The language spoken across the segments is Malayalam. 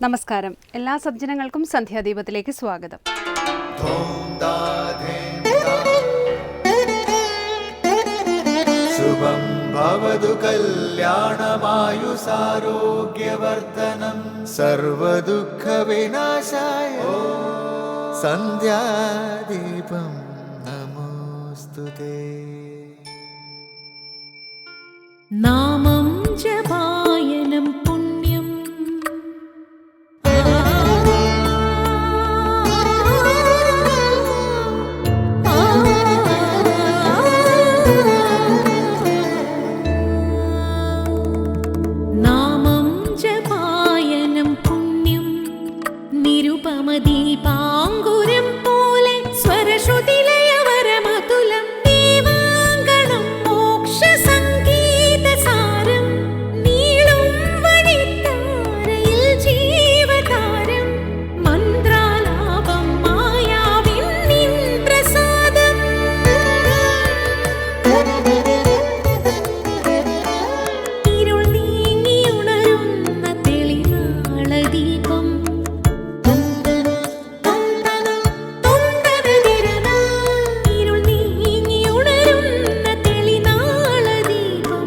നമസ്കാരം. എല്ലാ സജ്ജനങ്ങൾക്കും സന്ധ്യാദീപത്തിലേക്ക് സ്വാഗതം. ശുഭം ഭവതു കല്യാണമായുസാരോഗ്യവർദ്ധനം സർവദുഃഖ വിനാശായ സന്ധ്യാദീപം നമോസ്തുതേ. നാമം ജപായനം പുണ്യം നാമം ജപായനം പുണ്യം നിരുപമദീപാങ്കുരം പോലെ സ്വരശ്രുതിലയവരമതുലം ദീവാങ്കണം മോക്ഷസംഗീതസാരം നീളും വഴിത്താരയിൽ ജീവതാരം മന്ത്രാലാപം മായാവിൻ നിൻ പ്രസാദം ഇരുൾ നീങ്ങിയുണരുന്ന തെളിനാളദീപം ഇരുൾ നീങ്ങിയുണരുന്ന തെളിനാളദീപം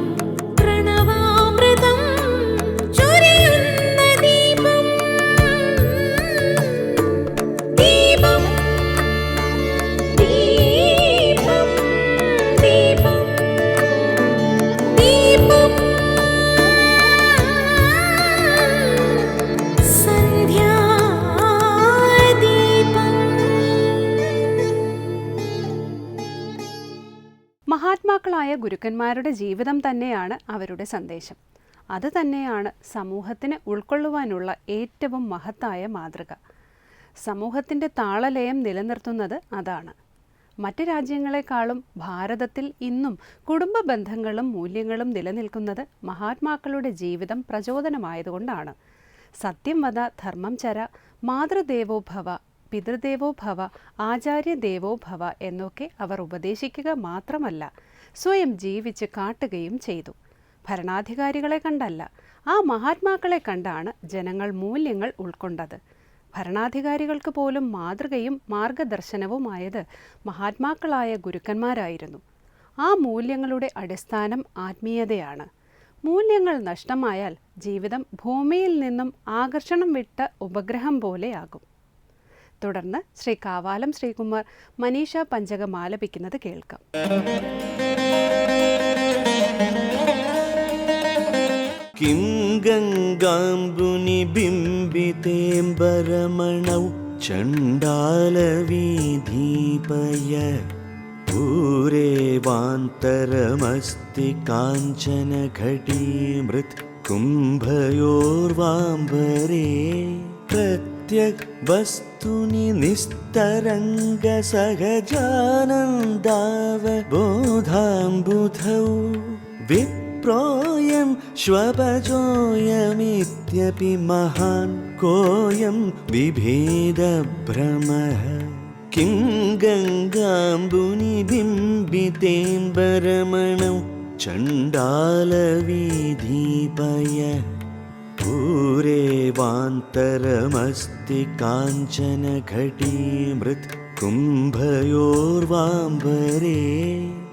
പ്രണവാമൃതം ചൊരിയുന്ന ദീപം ദീപം ദീപം ദീപം ദീപം മഹാത്മാക്കളായ ഗുരുക്കന്മാരുടെ ജീവിതം തന്നെയാണ് അവരുടെ സന്ദേശം. അത് തന്നെയാണ് സമൂഹത്തിന് ഉൾക്കൊള്ളുവാനുള്ള ഏറ്റവും മഹത്തായ മാതൃക. സമൂഹത്തിൻ്റെ താളലയം നിലനിർത്തുന്നത് അതാണ്. മറ്റ് രാജ്യങ്ങളെക്കാളും ഭാരതത്തിൽ ഇന്നും കുടുംബ ബന്ധങ്ങളും മൂല്യങ്ങളും നിലനിൽക്കുന്നത് മഹാത്മാക്കളുടെ ജീവിതം പ്രചോദനമായതുകൊണ്ടാണ്. സത്യം വദ, ധർമ്മം ചര, മാതൃദേവോ ഭവ, പിതൃദേവോ ഭവ, ആചാര്യദേവോ ഭവ എന്നൊക്കെ അവർ ഉപദേശിക്കുക മാത്രമല്ല, സ്വയം ജീവിച്ച് കാട്ടുകയും ചെയ്തു. ഭരണാധികാരികളെ കണ്ടല്ല, ആ മഹാത്മാക്കളെ കണ്ടാണ് ജനങ്ങൾ മൂല്യങ്ങൾ ഉൾക്കൊണ്ടത്. ഭരണാധികാരികൾക്ക് പോലും മാതൃകയും മാർഗദർശനവുമായത് മഹാത്മാക്കളായ ഗുരുക്കന്മാരായിരുന്നു. ആ മൂല്യങ്ങളുടെ അടിസ്ഥാനം ആത്മീയതയാണ്. മൂല്യങ്ങൾ നഷ്ടമായാൽ ജീവിതം ഭൂമിയിൽ നിന്നും ആകർഷണം വിട്ട ഉപഗ്രഹം പോലെയാകും. തുടർന്ന് ശ്രീ കാവാലം ശ്രീകുമാർ മനീഷ പഞ്ചകം ആലപിക്കുന്നത് കേൾക്കാം. കിം ഗംഗാംബുനി ബിംബിതേംബരമണൗ ചണ്ഡാലവീധീപയ പൂരേവാന്തരമസ്തി കാഞ്ചന ഘടീമൃത് കുംഭയോർവാംബരേ പ്രത്യഗ് വസ്തുനി നിസ്തരംഗ സഹജാനന്ദാവബോധാംബുധൗ വിപ്രോയം ശ്വപജോയമിത്യപി മഹാൻ കോയം വിഭേദഭ്രമഃ കിം ഗംഗാംബുനി ബിംബിതേംബരമണൗ ചണ്ഡാലവീധീപയ പൂരേവാന്തരമസ്തി കാഞ്ചന ഘടീമൃത് കുംഭയോർവാംബരേ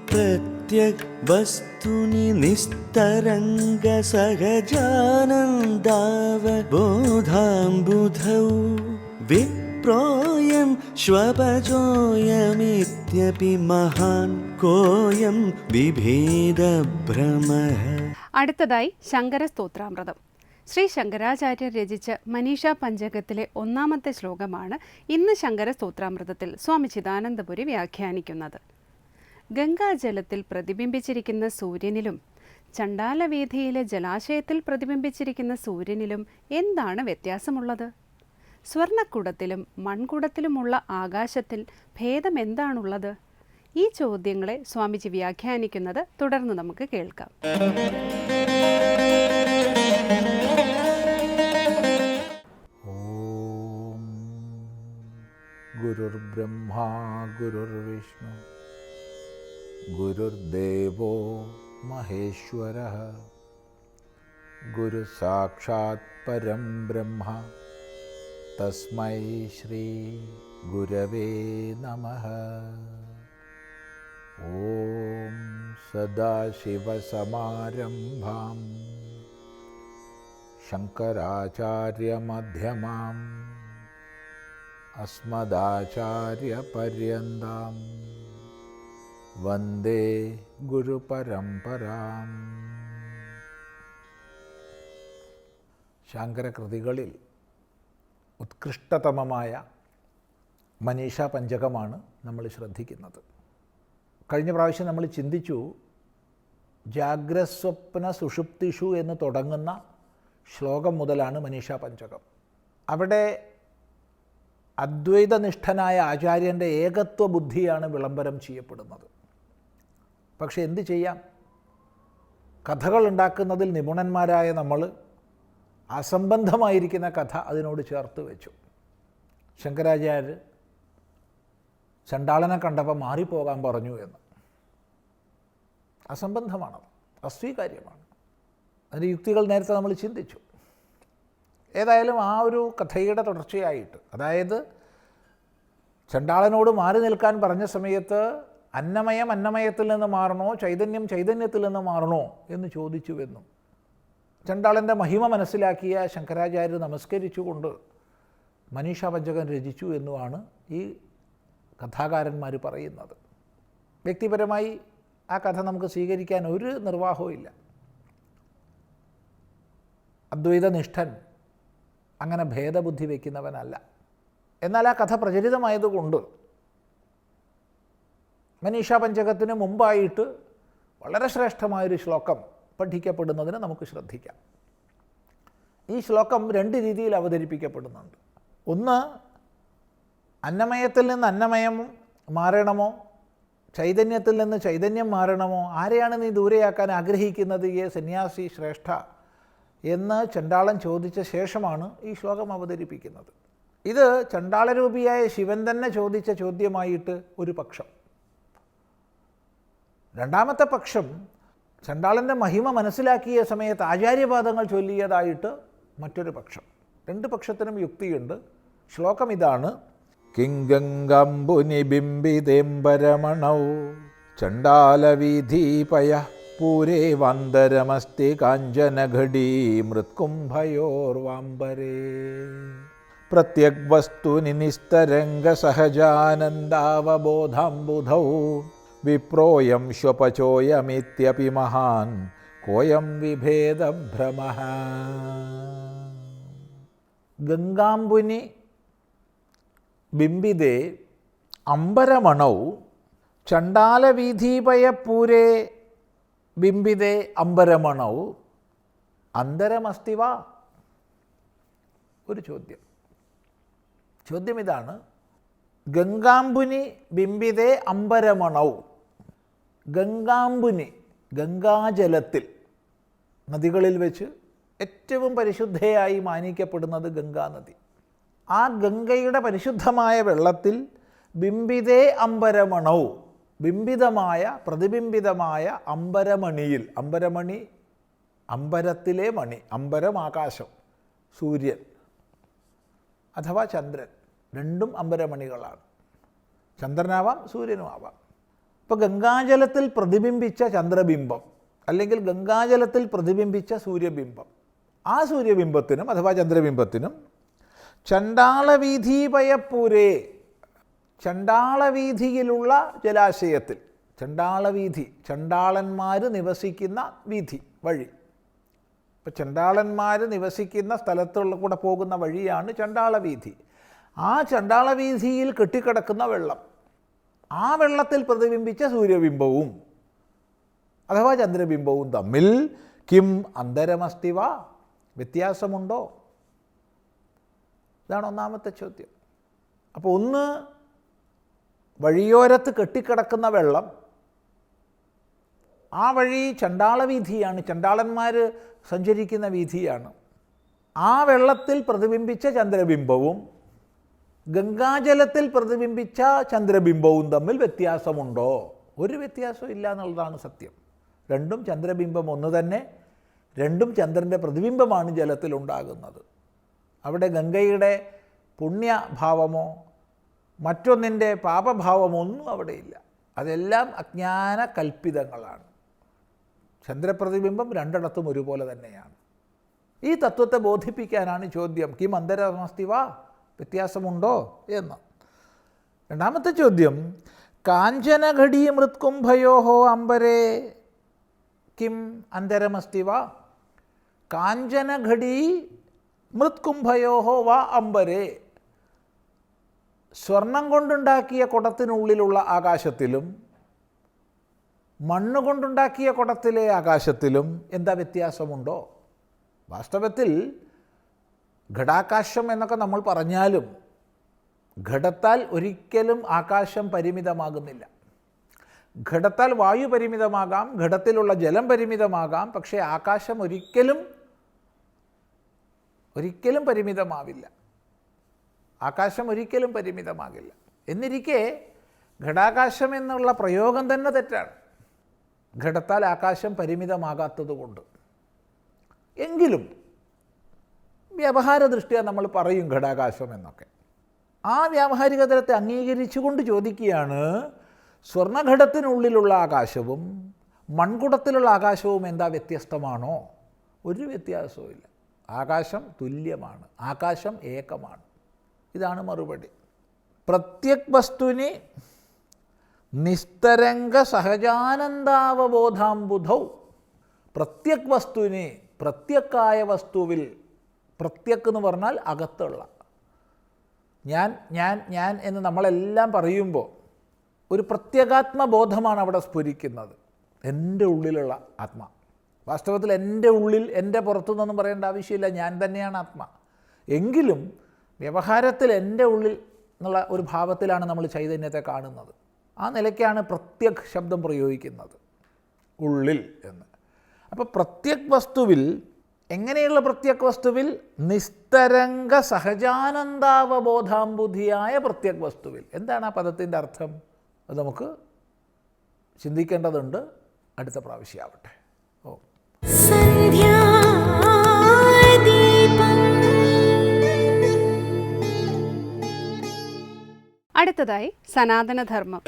പ്രത്യഗ് വസ്തുനി നിസ്തരംഗ സഹജാനന്ദാവബോധാംബുധൗ വിപ്രോയം ശ്വപജോയമിത്യപി മഹാൻ കോയം വിഭേദഭ്രമഃ. അടുത്തതായി ശങ്കര സ്തോത്രാമൃതം. ശ്രീ ശങ്കരാചാര്യർ രചിച്ച മനീഷ പഞ്ചകത്തിലെ ഒന്നാമത്തെ ശ്ലോകമാണ് ഇന്ന് ശങ്കര സ്തോത്രാമൃതത്തിൽ സ്വാമി ചിദാനന്ദപുരി വ്യാഖ്യാനിക്കുന്നത്. ഗംഗാജലത്തിൽ പ്രതിബിംബിച്ചിരിക്കുന്ന സൂര്യനിലും ചണ്ഡാലവീഥിയിലെ ജലാശയത്തിൽ പ്രതിബിംബിച്ചിരിക്കുന്ന സൂര്യനിലും എന്താണ് വ്യത്യാസമുള്ളത്? സ്വർണ്ണക്കുടത്തിലും മൺകുടത്തിലുമുള്ള ആകാശത്തിൽ ഭേദം എന്താണുള്ളത്? ഈ ചോദ്യങ്ങളെ സ്വാമിജി വ്യാഖ്യാനിക്കുന്നത് തുടർന്ന് നമുക്ക് കേൾക്കാം. ഓം ഗുരുർബ്രഹ്മാ ഗുരുർവിഷ്ണു ഗുരുർദേവോ മഹേശ്വരഃ ഗുരു സാക്ഷാത് പരം ബ്രഹ്മ തസ്മൈ ശ്രീ ഗുരവേ നമഃ. ഓം സദാശിവസമാരംഭാം ശങ്കരാചാര്യമധ്യമാം അസ്മദാചാര്യപര്യന്താം വന്ദേ ഗുരുപരമ്പരാം. ശാങ്കരകൃതികളിൽ ഉത്കൃഷ്ടതമമായ മനീഷാ പഞ്ചകമാണ് നമ്മൾ ശ്രദ്ധിക്കുന്നത്. കഴിഞ്ഞ പ്രാവശ്യം നമ്മൾ ചിന്തിച്ചു, ജാഗ്രസ്വപ്ന സുഷുപ്തിഷു എന്ന് തുടങ്ങുന്ന ശ്ലോകം മുതലാണ് മനീഷാ പഞ്ചകം. അവിടെ അദ്വൈതനിഷ്ഠനായ ആചാര്യൻ്റെ ഏകത്വ ബുദ്ധിയാണ് വിളംബരം ചെയ്യപ്പെടുന്നത്. പക്ഷെ എന്ത് ചെയ്യാം, കഥകൾ ഉണ്ടാക്കുന്നതിൽ നിപുണന്മാരായ നമ്മൾ അസംബന്ധമായിരിക്കുന്ന കഥ അതിനോട് ചേർത്ത് വെച്ചു. ശങ്കരാചാര്യർ ചണ്ടാളനെ കണ്ടപ്പോൾ മാറിപ്പോകാൻ പറഞ്ഞു എന്ന്. അസംബന്ധമാണത്, അസ്വീകാര്യമാണ്. അതിൻ്റെ യുക്തികൾ നേരത്തെ നമ്മൾ ചിന്തിച്ചു. ഏതായാലും ആ ഒരു കഥയുടെ തുടർച്ചയായിട്ട്, അതായത് ചണ്ടാളനോട് മാറി നിൽക്കാൻ പറഞ്ഞ സമയത്ത് അന്നമയം അന്നമയത്തിൽ നിന്ന് മാറണോ, ചൈതന്യം ചൈതന്യത്തിൽ നിന്ന് മാറണോ എന്ന് ചോദിച്ചുവെന്നും ചണ്ടാളൻ്റെ മഹിമ മനസ്സിലാക്കിയ ശങ്കരാചാര്യർ നമസ്കരിച്ചുകൊണ്ട് മനീഷാ പഞ്ചകം രചിച്ചു എന്നുമാണ് ഈ കഥാകാരന്മാർ പറയുന്നത്. വ്യക്തിപരമായി ആ കഥ നമുക്ക് സ്വീകരിക്കാൻ ഒരു നിർവാഹവും ഇല്ല. അദ്വൈതനിഷ്ഠൻ അങ്ങനെ ഭേദബുദ്ധി വയ്ക്കുന്നവനല്ല. എന്നാൽ ആ കഥ പ്രചരിതമായതുകൊണ്ട് മനീഷാ പഞ്ചകത്തിന് മുമ്പായിട്ട് വളരെ ശ്രേഷ്ഠമായൊരു ശ്ലോകം പഠിക്കപ്പെടുന്നതിന് നമുക്ക് ശ്രദ്ധിക്കാം. ഈ ശ്ലോകം രണ്ട് രീതിയിൽ അവതരിപ്പിക്കപ്പെടുന്നുണ്ട്. ഒന്ന്, അന്നമയത്തിൽ നിന്ന് അന്നമയം മാറണമോ, ചൈതന്യത്തിൽ നിന്ന് ചൈതന്യം മാറണമോ, ആരെയാണ് നീ ദൂരെയാക്കാൻ ആഗ്രഹിക്കുന്നത് യേ സന്യാസി ശ്രേഷ്ഠ എന്ന് ചണ്ടാളൻ ചോദിച്ച ശേഷമാണ് ഈ ശ്ലോകം അവതരിപ്പിക്കുന്നത്. ഇത് ചണ്ടാളരൂപിയായ ശിവൻ തന്നെ ചോദിച്ച ചോദ്യമായിട്ട് ഒരു പക്ഷം. രണ്ടാമത്തെ പക്ഷം ചണ്ടാളൻ്റെ മഹിമ മനസ്സിലാക്കിയ സമയത്ത് ആചാര്യപാദങ്ങൾ ചൊല്ലിയതായിട്ട് മറ്റൊരു പക്ഷം. രണ്ട് പക്ഷത്തിനും യുക്തിയുണ്ട്. ശ്ലോകം ഇതാണ്: കിംഗംഗംബുനിബിംബിതേംബരമണൗ ചണ്ടാലവീഥീപയ പൂരേ വാന്തരമസ്തി കാഞ്ചനഘടീ മൃത്കുംഭയോർവാംബരേ പ്രത്യഗ്വസ്തുനി നിസ്തരംഗസഹജാനന്ദാവബോധാംബുധൗ വിപ്രോയം ശ്വപചോയമിത്യപി മഹാൻ കോയം വിഭേദഭ്രമഃ. ഗംഗാംബുനി ബിംബിതേ അംബരമണൗ ചണ്ടാലവീഥീപയപൂരേ ബിംബിതേ അംബരമണൗ അന്തരമസ്തി വാ. ഒരു ചോദ്യം ഇതാണ്: ഗംഗാംബുനി ബിംബിതേ അംബരമണൗ. ഗംഗാംബുനി, ഗംഗാജലത്തിൽ, നദികളിൽ വെച്ച് ഏറ്റവും പരിശുദ്ധയായി മാനിക്കപ്പെടുന്നത് ഗംഗാനദി. ആ ഗംഗയുടെ പരിശുദ്ധമായ വെള്ളത്തിൽ ബിംബിതേ അംബരമണൗ, ബിംബിതമായ പ്രതിബിംബിതമായ അംബരമണിയിൽ, അംബരമണി അംബരത്തിലെ മണി, അംബരം ആകാശം, സൂര്യൻ അഥവാ ചന്ദ്രൻ, രണ്ടും അംബരമണികളാണ്. ചന്ദ്രനാവാം സൂര്യനുമാവാം. ഇപ്പോൾ ഗംഗാജലത്തിൽ പ്രതിബിംബിച്ച ചന്ദ്രബിംബം അല്ലെങ്കിൽ ഗംഗാജലത്തിൽ പ്രതിബിംബിച്ച സൂര്യബിംബം, ആ സൂര്യബിംബത്തിനും അഥവാ ചന്ദ്രബിംബത്തിനും ചണ്ടാളവീഥീപയപ്പൂരേ, ചണ്ടാളവീഥിയിലുള്ള ജലാശയത്തിൽ, ചണ്ടാളവീഥി ചണ്ടാളന്മാർ നിവസിക്കുന്ന വീഥി, വഴി. ഇപ്പോൾ ചണ്ടാളന്മാർ നിവസിക്കുന്ന സ്ഥലത്തുള്ള കൂടെ പോകുന്ന വഴിയാണ് ചണ്ടാളവീഥി. ആ ചണ്ടാളവീഥിയിൽ കെട്ടിക്കിടക്കുന്ന വെള്ളം, ആ വെള്ളത്തിൽ പ്രതിബിംബിച്ച സൂര്യബിംബവും അഥവാ ചന്ദ്രബിംബവും തമ്മിൽ കിം അന്തരമസ്തിവ, വ്യത്യാസമുണ്ടോ? ഇതാണ് ഒന്നാമത്തെ ചോദ്യം. അപ്പോൾ ഒന്ന്, വഴിയോരത്ത് കെട്ടിക്കിടക്കുന്ന വെള്ളം, ആ വഴി ചണ്ടാളവീഥിയാണ്, ചണ്ടാളന്മാർ സഞ്ചരിക്കുന്ന വീഥിയാണ്. ആ വെള്ളത്തിൽ പ്രതിബിംബിച്ച ചന്ദ്രബിംബവും ഗംഗാജലത്തിൽ പ്രതിബിംബിച്ച ചന്ദ്രബിംബവും തമ്മിൽ വ്യത്യാസമുണ്ടോ? ഒരു വ്യത്യാസവും ഇല്ല എന്നുള്ളതാണ് സത്യം. രണ്ടും ചന്ദ്രബിംബം ഒന്ന് തന്നെ, രണ്ടും ചന്ദ്രൻ്റെ പ്രതിബിംബമാണ് ജലത്തിലുണ്ടാകുന്നത്. അവിടെ ഗംഗയുടെ പുണ്യഭാവമോ മറ്റൊന്നിൻ്റെ പാപഭാവമോ ഒന്നും അവിടെയില്ല. അതെല്ലാം അജ്ഞാന കൽപ്പിതങ്ങളാണ്. ചന്ദ്രപ്രതിബിംബം രണ്ടിടത്തും ഒരുപോലെ തന്നെയാണ്. ഈ തത്വത്തെ ബോധിപ്പിക്കാനാണ് ചോദ്യം, കിം അന്തരമസ്തി വാ, വ്യത്യാസമുണ്ടോ എന്ന്. രണ്ടാമത്തെ ചോദ്യം, കാഞ്ചനഘടീ മൃത്കുംഭയോ അംബരേ കിം അന്തരമസ്തി വാ. കാഞ്ചനഘടീ മൃത്കുംഭയോ വാ അംബരേ. സ്വർണം കൊണ്ടുണ്ടാക്കിയ കുടത്തിനുള്ളിലുള്ള ആകാശത്തിലും മണ്ണ് കൊണ്ടുണ്ടാക്കിയ കുടത്തിലെ ആകാശത്തിലും എന്താ വ്യത്യാസമുണ്ടോ? വാസ്തവത്തിൽ ഘടാകാശം എന്നൊക്കെ നമ്മൾ പറഞ്ഞാലും ഘടത്താൽ ഒരിക്കലും ആകാശം പരിമിതമാകുന്നില്ല. ഘടത്താൽ വായു പരിമിതമാകാം, ഘടത്തിലുള്ള ജലം പരിമിതമാകാം, പക്ഷേ ആകാശം ഒരിക്കലും പരിമിതമാവില്ല. ആകാശം ഒരിക്കലും പരിമിതമാകില്ല. എന്നിരിക്കെ ഘടാകാശം എന്നുള്ള പ്രയോഗം തന്നെ തെറ്റാണ്, ഘടത്താൽ ആകാശം പരിമിതമാകാത്തതുകൊണ്ട്. എങ്കിലും വ്യവഹാര ദൃഷ്ട്യാ നമ്മൾ പറയും ഘടാകാശം എന്നൊക്കെ. ആ വ്യാവഹാരിക തലത്തെ അംഗീകരിച്ചുകൊണ്ട് ചോദിക്കുകയാണ്, സ്വർണ്ണഘടത്തിനുള്ളിലുള്ള ആകാശവും മൺകുടത്തിലുള്ള ആകാശവും എന്താ വ്യത്യസ്തമാണോ? ഒരു വ്യത്യാസവും ഇല്ല. ആകാശം തുല്യമാണ്, ആകാശം ഏകമാണ്. ഇതാണ് മറുപടി. പ്രത്യക് വസ്തുനി നിസ്തരംഗ സഹജാനന്ദാവബോധാംബുധൗ. പ്രത്യക് വസ്തുവിനെ, പ്രത്യക്കായ വസ്തുവിൽ, പ്രത്യക്ക് എന്ന് പറഞ്ഞാൽ അകത്തുള്ള, ഞാൻ ഞാൻ ഞാൻ എന്ന് നമ്മളെല്ലാം പറയുമ്പോൾ ഒരു പ്രത്യേകാത്മബോധമാണ് അവിടെ സ്ഫുരിക്കുന്നത്. എൻ്റെ ഉള്ളിലുള്ള ആത്മ. വാസ്തവത്തിൽ എൻ്റെ ഉള്ളിൽ, എൻ്റെ പുറത്തുനിന്നൊന്നും പറയേണ്ട ആവശ്യമില്ല, ഞാൻ തന്നെയാണ് ആത്മ. എങ്കിലും വ്യവഹാരത്തിൽ എൻ്റെ ഉള്ളിൽ എന്നുള്ള ഒരു ഭാവത്തിലാണ് നമ്മൾ ചൈതന്യത്തെ കാണുന്നത്. ആ നിലയ്ക്കാണ് പ്രത്യക് ശബ്ദം പ്രയോഗിക്കുന്നത്, ഉള്ളിൽ എന്ന്. അപ്പോൾ പ്രത്യക് വസ്തുവിൽ, എങ്ങനെയുള്ള പ്രത്യക് വസ്തുവിൽ? നിസ്തരംഗ സഹജാനന്ദാവബോധാംബുധിയായ പ്രത്യക് വസ്തുവിൽ. എന്താണ് ആ പദത്തിൻ്റെ അർത്ഥം? അത് നമുക്ക് ചിന്തിക്കേണ്ടതുണ്ട്. അടുത്ത പ്രാവശ്യമാവട്ടെ. ഓ സന്ധ്യാദീപം. അടുത്തതായി സനാതനധർമ്മം.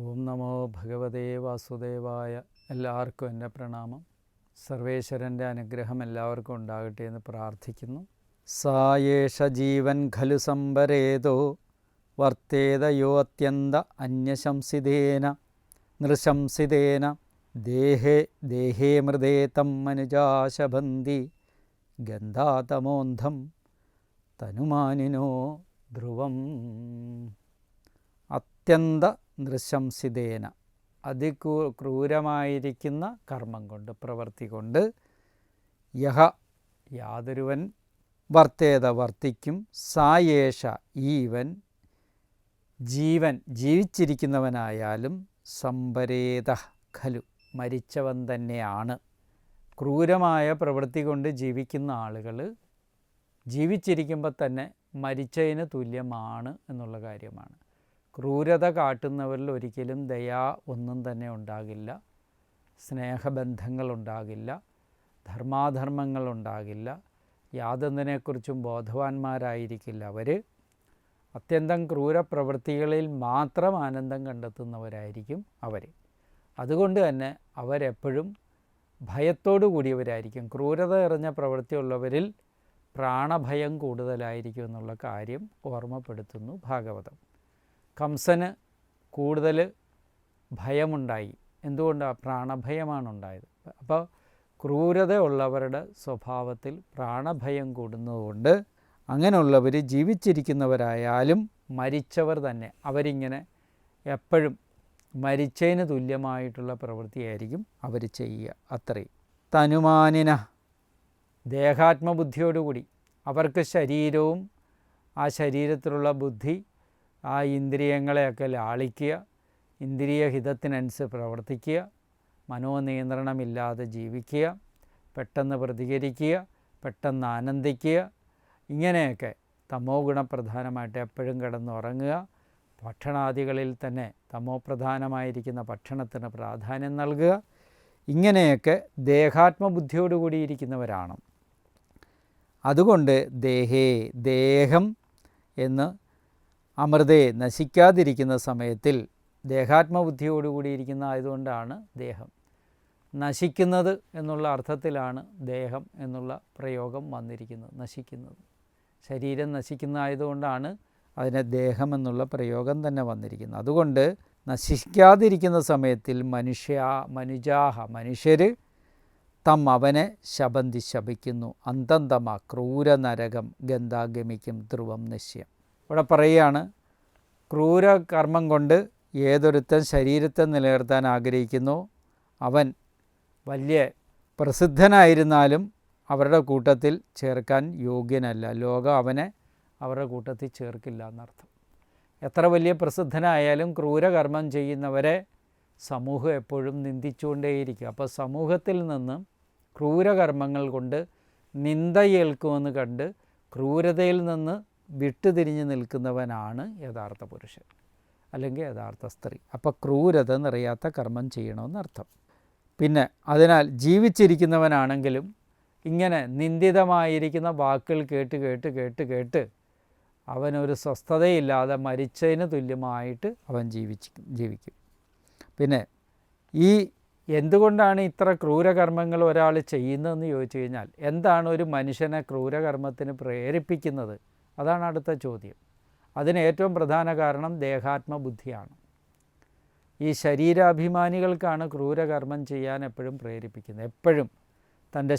ഓം നമോ ഭഗവതേ വാസുദേവായ. എല്ലാവർക്കും എൻ്റെ പ്രണാമം. സർവേശ്വരൻ്റെ അനുഗ്രഹം എല്ലാവർക്കും ഉണ്ടാകട്ടെ എന്ന് പ്രാർത്ഥിക്കുന്നു. സായേഷ ജീവൻ ഖലു സംബരേതോ വർത്തേതയോ അത്യന്ത അന്യശംസിതേന നൃശംസിതേന ദേഹേ മൃദേ തം മനുജാശബന്തി ഗന്ധാതമോന്ധം തനുമാനിനോ ധ്രുവം. അത്യന്ത നൃശംസിതേന, ക്രൂരമായിരിക്കുന്ന കർമ്മം കൊണ്ട്, പ്രവൃത്തി കൊണ്ട്, യഹ യാതൊരുവൻ, വർത്തേത വർത്തിക്കും, സായേഷ ഈവൻ, ജീവൻ ജീവിച്ചിരിക്കുന്നവനായാലും, സംബരേത ഖലു മരിച്ചവൻ തന്നെയാണ്. ക്രൂരമായ പ്രവൃത്തി കൊണ്ട് ജീവിക്കുന്ന ആളുകൾ ജീവിച്ചിരിക്കുമ്പോൾ തന്നെ മരിച്ചതിന് തുല്യമാണ് എന്നുള്ള കാര്യമാണ്. ക്രൂരത കാട്ടുന്നവരിൽ ഒരിക്കലും ദയ ഒന്നും തന്നെ ഉണ്ടാകില്ല, സ്നേഹബന്ധങ്ങളുണ്ടാകില്ല, ധർമാധർമ്മങ്ങളുണ്ടാകില്ല, യാതൊന്നിനെക്കുറിച്ചും ബോധവാന്മാരായിരിക്കില്ല. അവർ അത്യന്തം ക്രൂരപ്രവൃത്തികളിൽ മാത്രം ആനന്ദം കണ്ടെത്തുന്നവരായിരിക്കും അവർ. അതുകൊണ്ട് തന്നെ അവരെപ്പോഴും ഭയത്തോടു കൂടിയവരായിരിക്കും. ക്രൂരത നിറഞ്ഞ പ്രവൃത്തിയുള്ളവരിൽ പ്രാണഭയം കൂടുതലായിരിക്കും എന്നുള്ള കാര്യം ഓർമ്മപ്പെടുത്തുന്നു ഭാഗവതം. കംസന് കൂടുതൽ ഭയമുണ്ടായി. എന്തുകൊണ്ടാണ്? പ്രാണഭയമാണ് ഉണ്ടായത്. അപ്പോൾ ക്രൂരത ഉള്ളവരുടെ സ്വഭാവത്തിൽ പ്രാണഭയം കൂടുന്നതുകൊണ്ട് അങ്ങനെയുള്ളവർ ജീവിച്ചിരിക്കുന്നവരായാലും മരിച്ചവർ തന്നെ, അവരിങ്ങനെ എപ്പോഴും മരിച്ചതിന് തുല്യമായിട്ടുള്ള പ്രവൃത്തിയായിരിക്കും അവർ ചെയ്യുക. അത്രയും. തനുമാനിന, ദേഹാത്മബുദ്ധിയോടുകൂടി അവർക്ക് ശരീരവും ആ ശരീരത്തിലുള്ള ബുദ്ധി, ആ ഇന്ദ്രിയങ്ങളെയൊക്കെ ലാളിക്കുക, ഇന്ദ്രിയഹിതത്തിനനുസരിച്ച് പ്രവർത്തിക്കുക, മനോനിയന്ത്രണമില്ലാതെ ജീവിക്കുക, പെട്ടെന്ന് പ്രതികരിക്കുക, പെട്ടെന്ന് ആനന്ദിക്കുക, ഇങ്ങനെയൊക്കെ തമോ ഗുണപ്രധാനമായിട്ട് എപ്പോഴും കിടന്നുറങ്ങുക, ഭക്ഷണാദികളിൽ തന്നെ തമോ പ്രധാനമായിരിക്കുന്ന ഭക്ഷണത്തിന് പ്രാധാന്യം നൽകുക, ഇങ്ങനെയൊക്കെ ദേഹാത്മബുദ്ധിയോടുകൂടി ഇരിക്കുന്നവരാണ്. അതുകൊണ്ട് ദേഹേ, ദേഹം എന്ന് അമൃതേ നശിക്കാതിരിക്കുന്ന സമയത്തിൽ ദേഹാത്മബുദ്ധിയോടുകൂടി ഇരിക്കുന്ന ആയതുകൊണ്ടാണ് ദേഹം. നശിക്കുന്നത് എന്നുള്ള അർത്ഥത്തിലാണ് ദേഹം എന്നുള്ള പ്രയോഗം വന്നിരിക്കുന്നത്. നശിക്കുന്നത്, ശരീരം നശിക്കുന്ന ആയതുകൊണ്ടാണ് അതിനെ ദേഹം എന്നുള്ള പ്രയോഗം തന്നെ വന്നിരിക്കുന്നത്. അതുകൊണ്ട് നശിക്കാതിരിക്കുന്ന സമയത്തിൽ മനുഷ്യർ അവനെ ശബന്തി ശപിക്കുന്നു. അന്തന്തമ ക്രൂരനരകം ഗന്ധാഗമിക്കും ധ്രുവം നശ്യം. ഇവിടെ പറയുകയാണ്, ക്രൂരകർമ്മം കൊണ്ട് ഏതൊരുത്തൻ ശരീരത്തെ നിലനിർത്താൻ ആഗ്രഹിക്കുന്നു അവൻ വലിയ പ്രസിദ്ധനായിരുന്നാലും അവരുടെ കൂട്ടത്തിൽ ചേർക്കാൻ യോഗ്യനല്ല. ലോകം അവനെ അവരുടെ കൂട്ടത്തിൽ ചേർക്കില്ല എന്നർത്ഥം. എത്ര വലിയ പ്രസിദ്ധനായാലും ക്രൂരകർമ്മം ചെയ്യുന്നവരെ സമൂഹം എപ്പോഴും നിന്ദിച്ചുകൊണ്ടേയിരിക്കും. അപ്പോൾ സമൂഹത്തിൽ നിന്ന് ക്രൂരകർമ്മങ്ങൾ കൊണ്ട് നിന്ദയേൽക്കുമെന്ന് കണ്ട് ക്രൂരതയിൽ നിന്ന് വിട്ടുതിരിഞ്ഞ് നിൽക്കുന്നവനാണ് യഥാർത്ഥ പുരുഷൻ അല്ലെങ്കിൽ യഥാർത്ഥ സ്ത്രീ. അപ്പോൾ ക്രൂരത നിറയാത്ത കർമ്മം ചെയ്യണമെന്നർത്ഥം. പിന്നെ അതിനാൽ ജീവിച്ചിരിക്കുന്നവനാണെങ്കിലും ഇങ്ങനെ നിന്ദിതമായിരിക്കുന്ന വാക്കുകൾ കേട്ട് അവനൊരു സ്വസ്ഥതയില്ലാതെ മരിച്ചതിന് തുല്യമായിട്ട് അവൻ ജീവിക്കും. പിന്നെ ഈ എന്തുകൊണ്ടാണ് ഇത്ര ക്രൂരകർമ്മങ്ങൾ ഒരാൾ ചെയ്യുന്നതെന്ന് ചോദിച്ചു കഴിഞ്ഞാൽ, എന്താണ് ഒരു മനുഷ്യനെ ക്രൂരകർമ്മത്തിന് പ്രേരിപ്പിക്കുന്നത്? അതാണ് അടുത്ത ചോദ്യം. അതിന് ഏറ്റവും പ്രധാന കാരണം ദേഹാത്മബുദ്ധിയാണ്. ഈ ശരീരാഭിമാനികൾക്കാണ് ക്രൂരകർമ്മം ചെയ്യാൻ എപ്പോഴും പ്രേരിപ്പിക്കുന്നത്. എപ്പോഴും തൻ്റെ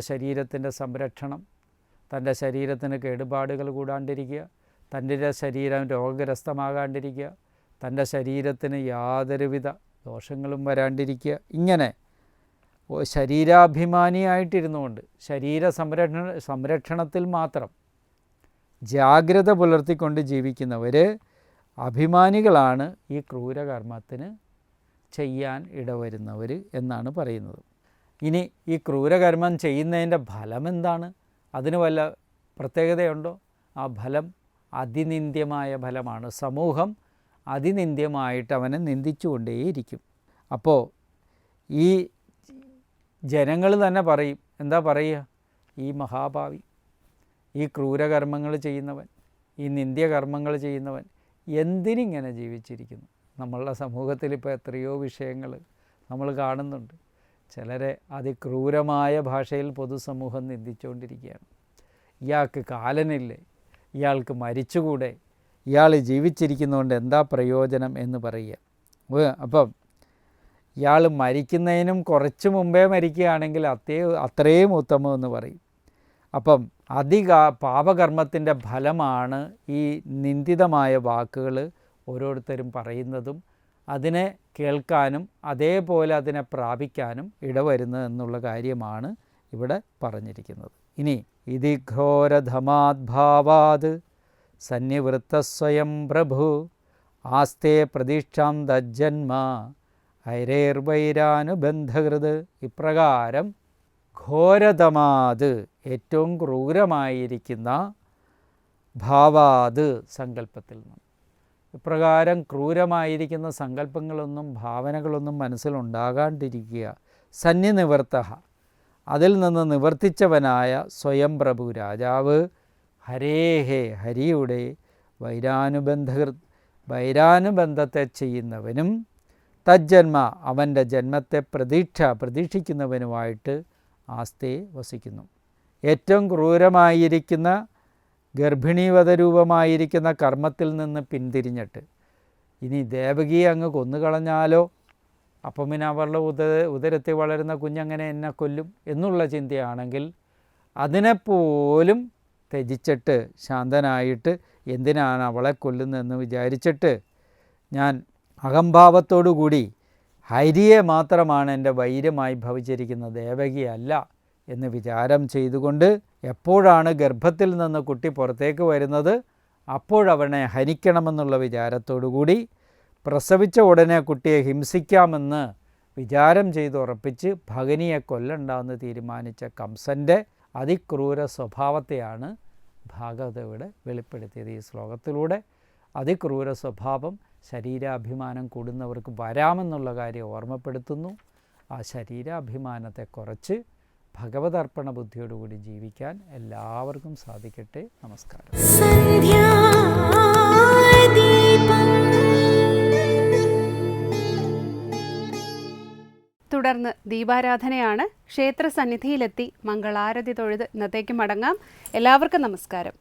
ശരീരത്തിൻ്റെ സംരക്ഷണം, തൻ്റെ ശരീരത്തിന് കേടുപാടുകൾ കൂടാണ്ടിരിക്കുക, തൻ്റെ ശരീരം രോഗഗ്രസ്തമാകാണ്ടിരിക്കുക, തൻ്റെ ശരീരത്തിന് യാതൊരുവിധ ദോഷങ്ങളും വരാണ്ടിരിക്കുക. ഇങ്ങനെ ശരീരാഭിമാനിയായിട്ടിരുന്നുകൊണ്ട് സംരക്ഷണത്തിൽ മാത്രം ജാഗ്രത പുലർത്തിക്കൊണ്ട് ജീവിക്കുന്നവർ അഭിമാനികളാണ് ഈ ക്രൂരകർമ്മത്തിന് ചെയ്യാൻ ഇടവരുന്നവർ എന്നാണ് പറയുന്നത്. ഇനി ഈ ക്രൂരകർമ്മം ചെയ്യുന്നതിൻ്റെ ഫലം എന്താണ്? അതിന് വല്ല പ്രത്യേകതയുണ്ടോ? ആ ഫലം അതിനിന്ദ്യമായ ഫലമാണ്. സമൂഹം അതിനിന്ദ്യമായിട്ട് അവനെ നിന്ദിച്ചുകൊണ്ടേയിരിക്കും. അപ്പോൾ ഈ ജനങ്ങൾ തന്നെ പറയും, എന്താ പറയുക, ഈ മഹാഭാവി, ഈ ക്രൂരകർമ്മങ്ങൾ ചെയ്യുന്നവൻ, ഈ നിന്ദ്യകർമ്മങ്ങൾ ചെയ്യുന്നവൻ എന്തിനിങ്ങനെ ജീവിച്ചിരിക്കുന്നു? നമ്മളുടെ സമൂഹത്തിൽ ഇപ്പോൾ എത്രയോ വിഷയങ്ങൾ നമ്മൾ കാണുന്നുണ്ട്. ചിലരെ അതിക്രൂരമായ ഭാഷയിൽ പൊതുസമൂഹം നിന്ദിച്ചുകൊണ്ടിരിക്കുകയാണ്. ഇയാൾക്ക് കാലനില്ലേ, ഇയാൾക്ക് മരിച്ചുകൂടെ, ഇയാൾ ജീവിച്ചിരിക്കുന്നതുകൊണ്ട് എന്താ പ്രയോജനം എന്ന് പറയുക. അപ്പം ഇയാൾ മരിക്കുന്നതിനും കുറച്ച് മുമ്പേ മരിക്കുകയാണെങ്കിൽ അത്രയും ഉത്തമം എന്ന് പറയും. അപ്പം പാപകർമ്മത്തിൻ്റെ ഫലമാണ് ഈ നിന്ദിതമായ വാക്കുകൾ ഓരോരുത്തരും പറയുന്നതും അതിനെ കേൾക്കാനും അതേപോലെ അതിനെ പ്രാപിക്കാനും ഇടവരുന്നത് എന്നുള്ള കാര്യമാണ് ഇവിടെ പറഞ്ഞിരിക്കുന്നത്. ഇനി ഇതി ഘോരധമാദ്ഭാവാത് സന്നിവൃത്തസ്വയം പ്രഭു ആസ്തേ പ്രതീക്ഷാം തജ്ജന്മ ഐരേർവൈരാനുബന്ധകൃത്. ഇപ്രകാരം ഘോരതമാത് ഏറ്റവും ക്രൂരമായിരിക്കുന്ന ഭാവാത് സങ്കല്പത്തിൽ നിന്ന്, ഇപ്രകാരം ക്രൂരമായിരിക്കുന്ന സങ്കല്പങ്ങളൊന്നും ഭാവനകളൊന്നും മനസ്സിലുണ്ടാകാണ്ടിരിക്കുക. സന്നിനിവർത്ത, അതിൽ നിന്ന് നിവർത്തിച്ചവനായ സ്വയം പ്രഭു രാജാവ് ഹരേഹേ, ഹരിയുടെ വൈരാനുബന്ധത്തെ ചെയ്യുന്നവനും തജ്ജന്മ, അവൻ്റെ ജന്മത്തെ പ്രതീക്ഷിക്കുന്നവനുമായിട്ട് ആസ്തേ വസിക്കുന്നു. ഏറ്റവും ക്രൂരമായിരിക്കുന്ന ഗർഭിണീവധരൂപമായിരിക്കുന്ന കർമ്മത്തിൽ നിന്ന് പിന്തിരിഞ്ഞിട്ട് ഇനി ദേവകിയെ അങ്ങ് കൊന്നുകളഞ്ഞാലോ, അപ്പം പിന്നെ അവരുടെ ഉദരത്തിൽ വളരുന്ന കുഞ്ഞങ്ങനെ എന്നെ കൊല്ലും എന്നുള്ള ചിന്തയാണെങ്കിൽ അതിനെപ്പോലും ത്യജിച്ചിട്ട് ശാന്തനായിട്ട് എന്തിനാണ് അവളെ കൊല്ലുന്നതെന്ന് വിചാരിച്ചിട്ട് ഞാൻ അഹംഭാവത്തോടുകൂടി ഹരിയെ മാത്രമാണ് എൻ്റെ വൈര്യമായി ഭവിച്ചിരിക്കുന്നത്, ദേവകിയല്ല എന്ന് വിചാരം ചെയ്തുകൊണ്ട് എപ്പോഴാണ് ഗർഭത്തിൽ നിന്ന് കുട്ടി പുറത്തേക്ക് വരുന്നത് അപ്പോഴവനെ ഹനിക്കണമെന്നുള്ള വിചാരത്തോടുകൂടി പ്രസവിച്ച ഉടനെ കുട്ടിയെ ഹിംസിക്കാമെന്ന് വിചാരം ചെയ്തുറപ്പിച്ച് ഭഗനിയെ കൊല്ലണ്ടെന്ന് തീരുമാനിച്ച കംസൻ്റെ അതിക്രൂര സ്വഭാവത്തെയാണ് ഭാഗവതം ഇവിടെ വെളിപ്പെടുത്തിയത്. ഈ ശ്ലോകത്തിലൂടെ അതിക്രൂര സ്വഭാവം ശരീരാഭിമാനം കൂടുന്നവർക്ക് വരാമെന്നുള്ള കാര്യം ഓർമ്മപ്പെടുത്തുന്നു. ആ ശരീരാഭിമാനത്തെ കുറച്ച് ഭഗവതർപ്പണ ബുദ്ധിയോടുകൂടി ജീവിക്കാൻ എല്ലാവർക്കും സാധിക്കട്ടെ. നമസ്കാരം. തുടർന്ന് ദീപാരാധനയാണ്. ക്ഷേത്ര സന്നിധിയിലെത്തി മംഗളാരതി തൊഴുത് ഇന്നത്തേക്ക് മടങ്ങാം. എല്ലാവർക്കും നമസ്കാരം.